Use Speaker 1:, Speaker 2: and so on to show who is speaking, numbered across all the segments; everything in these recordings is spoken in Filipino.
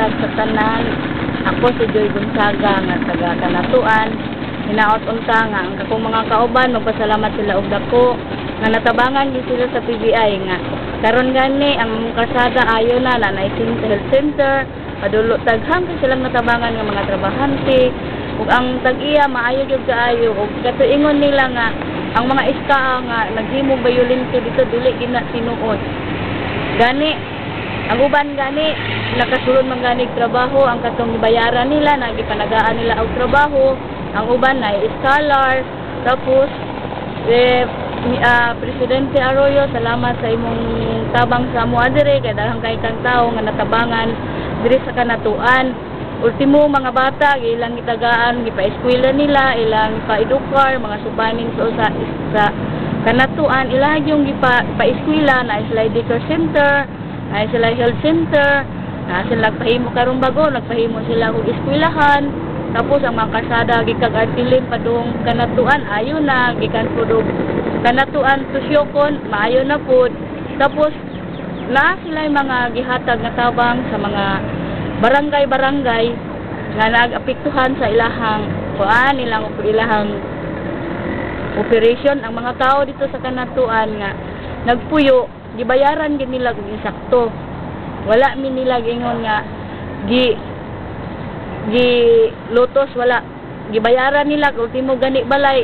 Speaker 1: buntag sa tanan. Ako si Joy Gonzaga nga taga Kanatuan. Hinaot unta nga ang akong mga kauban magpasalamat sila og dako nga natabangan gyud sila sa PBI nga karon gani ang kalsada ayo na health center padulo taghang silang natabangan nga mga trabahante ug ang tag-iya maayo gyud kaayo ug katuingon nila nga ang mga iska nga naghimong violente dito dili gina tinuod gani ang uban gani nakasulod man gani trabaho ang katong bayaran nila nagipanagaan nila og trabaho ang uban na scholar tapos Presidente Arroyo, salamat sa imong tabang sa amo adire kay daghang kay kang tawo nga natabangan diri sa Kanatuan. Ultimo mga bata ilang gitagaan gipa-eskwela nila, ilang pa-edukar mga subaning sa Kanatuan, ilang yung gipa-eskwela na sila daycare center, na sila health center, na sila nagpahimo karong bago, nagpahimo sila og eskwelahan. Tapos ang mga kasada gikag-artilin padung Kanatuan ayo na gikan pud Kanatuan to Syokon maayo na pud. Tapos na sila mga gihatag nga tabang sa mga barangay-barangay nga nagapektuhan sa ilahang kuan ilahang operation ang mga tao dito sa Kanatuan nga nagpuyo gibayaran gid nila og insakto. Wala mi nila gingon nga lutos wala gibayaran nila ultimo gani balay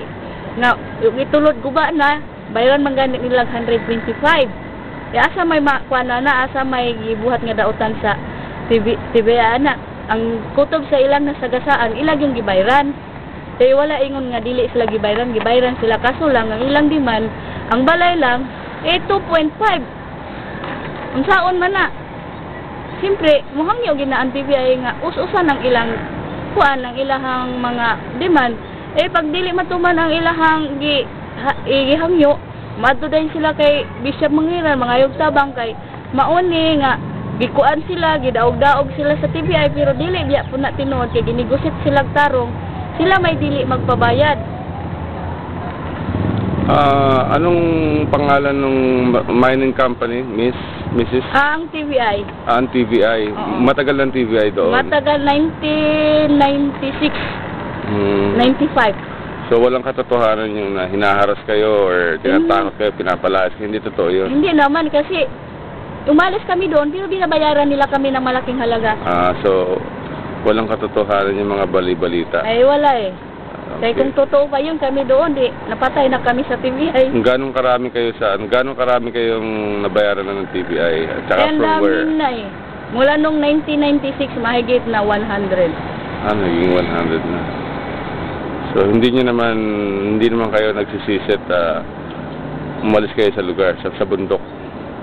Speaker 1: nga itulod guba na bayaran man gani nila 125 asa may makuana na asa may gibuhat nga dautan sa TV ana ang kutob sa ilang nasagasaan ilag yung gibayaran kay wala ingon nga dili sila gibayaran sila kaso lang ang ilang demand ang balay lang 2.5 ang saon man na. Siyempre, muhangyo ginaan TVI nga us-usan ang ilang kuan ang ilahang mga demand. Pag dili matuman ang ilahang gihangyo, maduday sila kay Bishop Mangiran, mga ayog tabang kay mauni nga gikuan sila, gidaog-daog sila sa TVI pero dili biya po na tinuod kay ginigusit sila tarong, sila may dili magpabayad.
Speaker 2: Anong pangalan ng mining company, Mrs.?
Speaker 1: Ang TVI.
Speaker 2: Ang TVI. Matagal ng TVI doon?
Speaker 1: Matagal, 1996. 95.
Speaker 2: So walang katotohanan yung na hinaharas kayo or tinatakot kayo, pinapalayas? Hindi totoo yun?
Speaker 1: Hindi naman kasi umalis kami doon pero binabayaran nila kami ng malaking halaga.
Speaker 2: So walang katotohanan yung mga bali-balita?
Speaker 1: Ay wala eh. Okay. Kaya kung totoo pa yun kami doon, napatay na kami sa TVI.
Speaker 2: Gano'ng karami kayong nabayaran na ng TVI? At saka from where?
Speaker 1: Na eh. Mula nung 1996, mahigit na 100.
Speaker 2: Naging 100 na. So, hindi naman kayo nagsisisit umalis kayo sa lugar, sa bundok?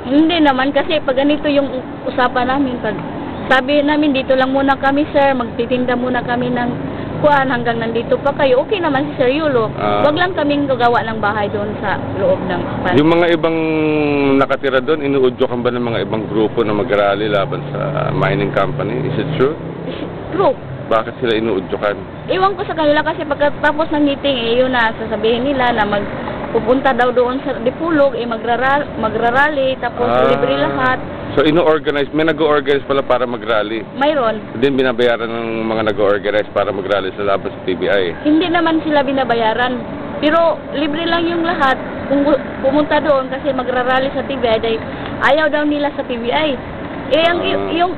Speaker 1: Hindi naman, kasi pag ganito yung usapan namin, pag sabi namin dito lang muna kami sir, magtitinda muna kami ng kuan hanggang nandito pa kayo, okay naman si Sir Yulo. Wag lang kaming gagawa ng bahay doon sa loob ng pan.
Speaker 2: Yung mga ibang nakatira doon, inuudyokan ba ng mga ibang grupo na mag-rally laban sa mining company? Is it true?
Speaker 1: True.
Speaker 2: Bakit sila inuudyokan?
Speaker 1: Iwan ko sa kanila kasi pagkatapos ng meeting, yun na sasabihin nila na pupunta daw doon sa Dipulog, magrarally, tapos libre lahat.
Speaker 2: So, ino-organize, may nag-organize pala para mag-rally?
Speaker 1: Mayroon.
Speaker 2: Din binabayaran ng mga nag-organize para mag-rally sa laban sa TBI?
Speaker 1: Hindi naman sila binabayaran. Pero libre lang yung lahat kung pumunta doon kasi magrarally sa TBI. Ayaw daw nila sa TBI.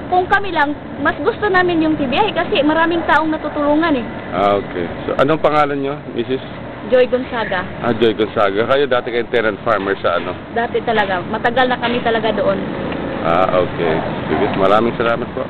Speaker 1: Kung kami lang, mas gusto namin yung TBI kasi maraming taong natutulungan eh.
Speaker 2: Okay. So, anong pangalan nyo, Mrs.?
Speaker 1: Joy Gonzaga.
Speaker 2: Joy Gonzaga. Kayo dati kayong tenant farmer sa ano?
Speaker 1: Dati talaga. Matagal na kami talaga doon.
Speaker 2: Okay. Sige, maraming salamat po.